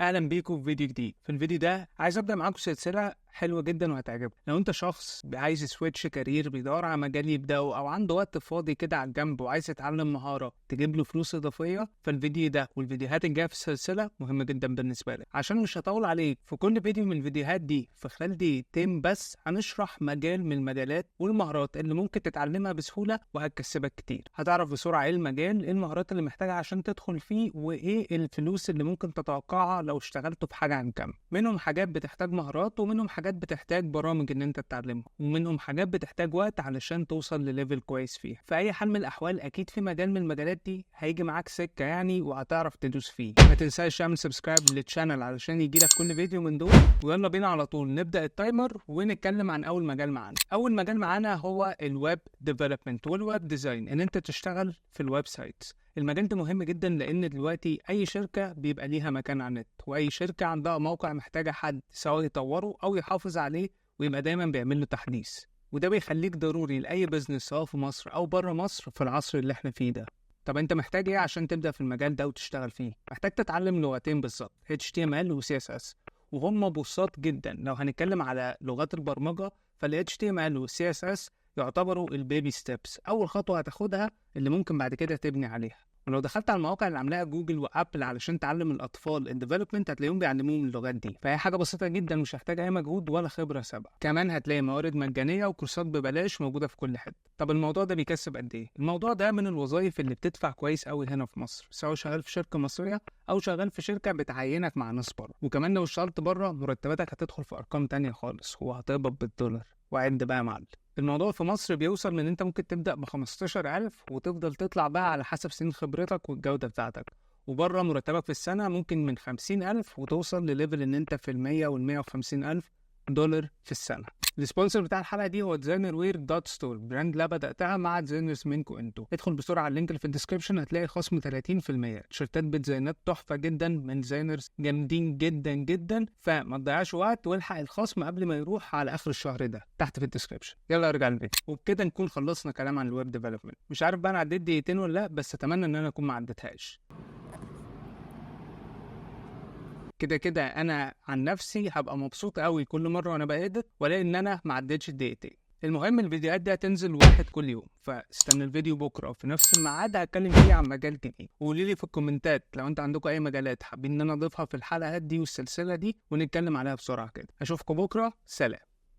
اهلا بيكم في فيديو جديد. في الفيديو ده عايز ابدا معاكم سلسله حلوه جدا وهتعجبكم. لو انت شخص عايز سويتش كارير، بيدور على مجال يبداه او عنده وقت فاضي كده على الجنب وعايز يتعلم مهاره تجيب له فلوس اضافيه، فالفيديو ده والفيديوهات الجايه في السلسله مهمه جدا بالنسبه لك. عشان مش هطول عليك، في كل فيديو من الفيديوهات دي في خلال دقيقتين بس هنشرح مجال من المجالات والمهارات اللي ممكن تتعلمها بسهوله وهتكسبك كتير. هتعرف بسرعه ايه المجال، ايه المهارات اللي محتاجها عشان تدخل فيه، وايه الفلوس اللي ممكن تتوقعها لو اشتغلتوا في حاجه عن كم. منهم حاجات بتحتاج مهارات، ومنهم حاجات بتحتاج برامج ان انت تتعلمها، ومنهم حاجات بتحتاج وقت علشان توصل لليفل كويس فيها. في اي حال من الاحوال اكيد في مجال من المجالات دي هيجي معاك سكه يعني وهتعرف تدوس فيه. ما تنساش تعمل سبسكرايب للشانل علشان يجيلك كل فيديو من دول. ويلا بينا على طول نبدا التايمر ونتكلم عن اول مجال معانا. اول مجال معانا هو الويب ديفلوبمنت والويب ديزاين، ان انت تشتغل في الويب سايتس. المجال ده مهم جدا لان دلوقتي اي شركه بيبقى ليها مكان على النت، واي شركه عندها موقع محتاجه حد سواء يطوره او يحافظ عليه ويبقى دايما بيعمل له تحديث. وده بيخليك ضروري لاي بزنس سواء في مصر او بره مصر في العصر اللي احنا فيه ده. طب انت محتاج ايه عشان تبدا في المجال ده وتشتغل فيه؟ محتاج تتعلم لغتين بالظبط، HTML و CSS، وهم بساط جدا. لو هنتكلم على لغات البرمجه فال HTML وال CSS يعتبروا البيبي ستيبس، اول خطوه هتاخدها اللي ممكن بعد كده تبني عليها. ولو دخلت على المواقع اللي عاملاها جوجل وابل علشان تعلم الاطفال الديفلوبمنت هتلاقيهم بيعلموهم اللغات دي، فهي حاجه بسيطه جدا مش هتحتاج اي مجهود ولا خبره سابقه. كمان هتلاقي موارد مجانيه وكورسات ببلاش موجوده في كل حته. طب الموضوع ده بيكسب قد ايه؟ الموضوع ده من الوظائف اللي بتدفع كويس قوي هنا في مصر، سواء شغال في شركه مصريه او شغال في شركه بتعينك مع ناس بره. وكمان لو اشتغلت بره مرتباتك هتدخل في ارقام تانية خالص وهتقبض بالدولار. وعد بقى يا معلم، الموضوع في مصر بيوصل من انت ممكن تبدأ ب15,000 وتفضل تطلع بقى على حسب سنين خبرتك والجودة بتاعتك. وبره مرتبك في السنة ممكن من 50,000 وتوصل لليفل ان انت في 100 وال150,000 دولار في السنة. السبونسر بتاع الحلقة دي هو ديزاينر وير دوت ستور، براند لا بدأتها مع ديزاينرز منكم انتوا. ادخل بسرعة على اللينك اللي في الديسكربشن هتلاقي خصم 30%، تيشيرتات بديزاينات تحفة جدا من ديزاينرز جامدين جدا جدا، فما تضيعش وقت والحق الخصم قبل ما يروح على اخر الشهر ده تحت في الديسكربشن. يلا ارجع للفيديو. وبكده نكون خلصنا كلام عن الويب ديفلوبمنت. مش عارف بقى انا عديت دقيقتين ولا لا، بس اتمنى ان انا اكون ما عديتهاش. كده كده انا عن نفسي هبقى مبسوط قوي كل مره وانا بإيديت والاقي ان انا ما عدتش الدقيقتين. المهم الفيديوهات دي هتنزل واحد كل يوم، فاستنى الفيديو بكره في نفس الميعاد هتكلم فيه عن مجال جديد. وقولي لي في الكومنتات لو انت عندكم اي مجالات حابين ان انا اضيفها في الحلقات دي والسلسله دي ونتكلم عليها بسرعه كده. اشوفكم بكره، سلام.